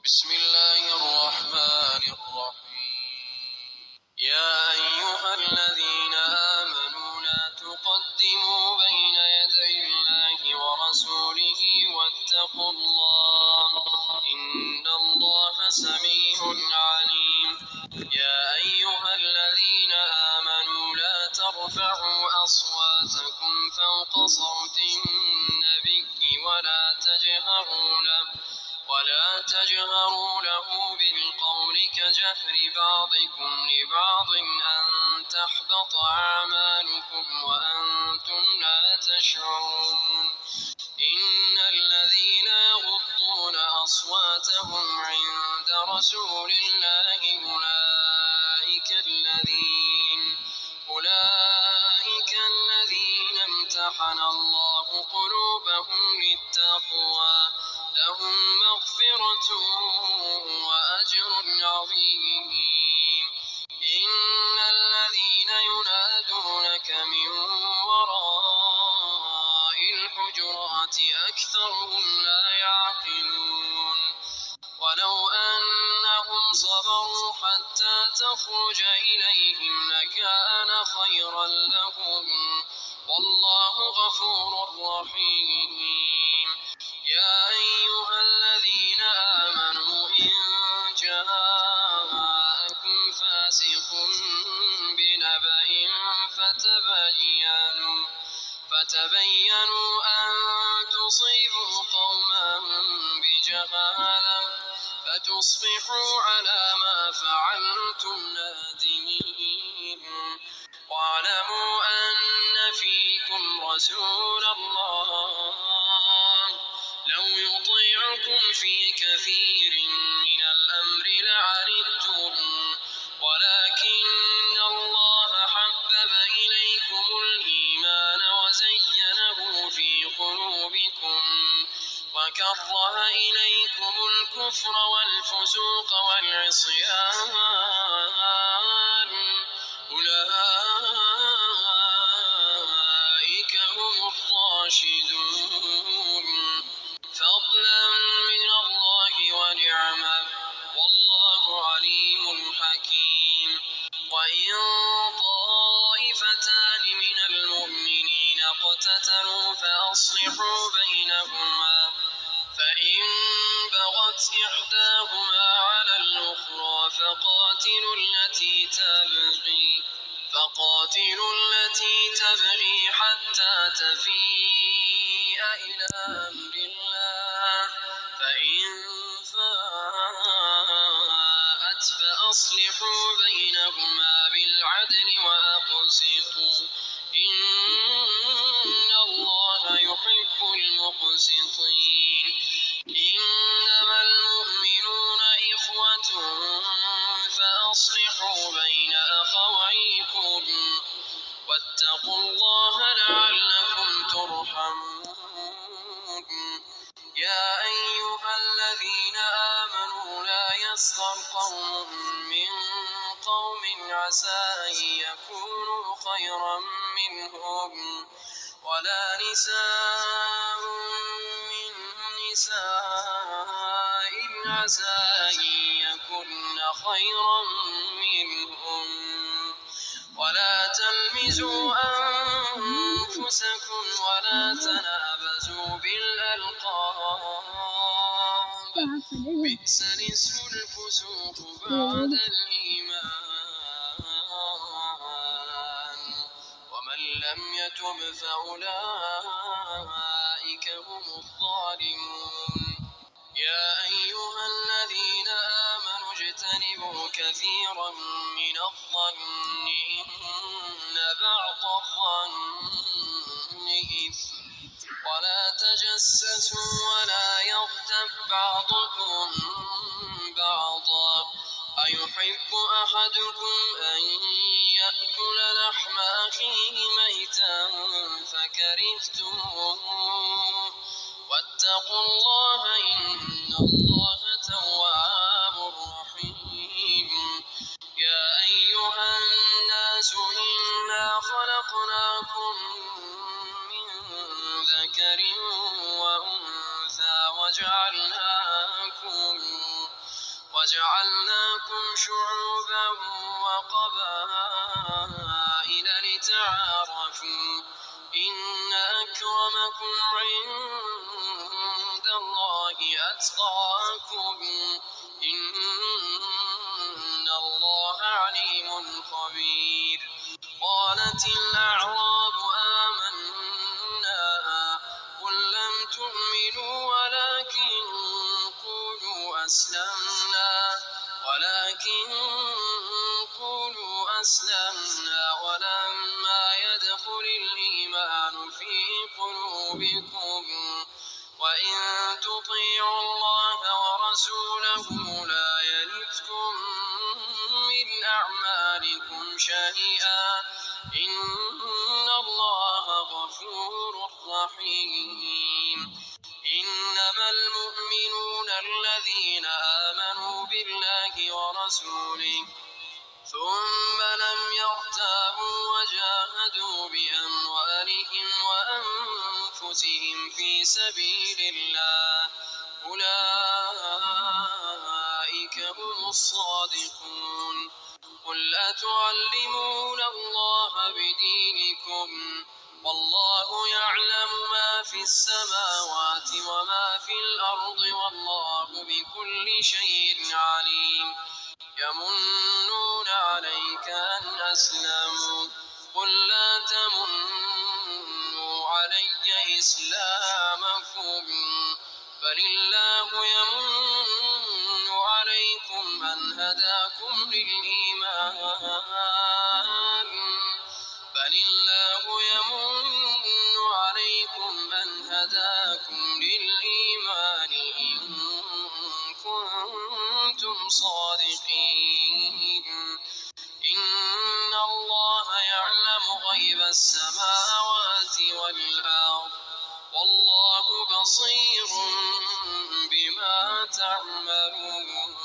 بسم الله الرحمن الرحيم يا أيها الذين آمنوا لا تقدموا بين يدي الله ورسوله واتقوا الله إن الله سميع عليم يا أيها الذين آمنوا لا ترفعوا أصواتكم فوق صوت النبي ولا تجهروا له بالقول كجهر بعضكم لبعض أن تحبط أعمالكم وأنتم لا تشعرون إن الذين يغضون أصواتهم عند رسول الله أولئك الذين امتحن الله قلوبهم للتقوى لهم مغفرة وأجر عظيم إن الذين ينادونك من وراء الحجرات أكثرهم لا يعقلون ولو أنهم صبروا حتى تخرج إليهم لكان خيرا لهم والله غفور رحيم يا أيها الذين آمنوا إن جاءكم فاسق بنبأ فتبينوا أن تصيبوا قوما بجهالة فتصبحوا على ما فعلتم نادمين واعلموا أن فيكم رسول الله لو يطيعكم في كثير من الأمر لعنتم ولكن الله حبب إليكم الإيمان وزينه في قلوبكم وكره إليكم الكفر والفسوق والعصيان أولئك هم الراشدون فضلا من الله ونعمة والله عليم حكيم وإن طائفتان من المؤمنين اقتتلوا فأصلحوا بينهما فإن بغت إحداهما على الأخرى فقاتلوا التي تبغي حتى تفيء إلى أمر الله فإن فاءت فأصلحوا بينهما بالعدل وأقسطوا إن الله يحب المقسطين إنما المؤمنون إخوة فأصلحوا بين أخويكم واتقوا الله لعلكم ترحمون يا أيها الذين آمنوا لا يسخر قوم من قوم عسى أن يكونوا خيرا منهم ولا نساء من نساء عسى أن يكن خيرا منهم ولا تلمزوا أنفسكم ولا تنابزوا بالألقاب بئس الاسم الفسوق بعد الإيمان ومن لم يتب فأولئك هم الظالمون يا أيها الذين آمنوا اجتنبوا كثيرا من الظن إن بعض الظن إثم ولا تجسسوا ولا يغتب بعضكم بعضا أيحب أحدكم أن يأكل لحم أخيه ميتا فكرهتموه واتقوا الله إن الله تواب رحيم يا أيها الناس إنا خلقناكم من ذكر وأنثى وجعلناكم وجعلناكم شعوبا وقبائل لتعارفوا إن أكرمكم عند الله أتقاكم إن الله عليم خبير قالت الأعراب آمنا قل لم تؤمنوا ولكن قولوا أسلمنا ولما يدخل الإيمان في قلوبكم وإن تطيعوا الله ورسوله لا يلتكم من أعمالكم شيئا إن الله غفور رحيم إنما المؤمنون الذين آمنوا بالله ورسوله ثم لم يرتابوا وجاهدوا بأموالهم وأنفسهم في سبيل الله أولئك هم الصادقون قل أتعلمون الله بدينكم والله يعلم ما في السماوات وما في الأرض والله بكل شيء عليم يمنون عليك أن أسلموا قل لا تمنوا علي إسلامكم بل الله يمن عليكم أن هداكم للإيمان إن كنتم صادقين إن الله يعلم غيب السماوات والأرض والله بصير بما تعملون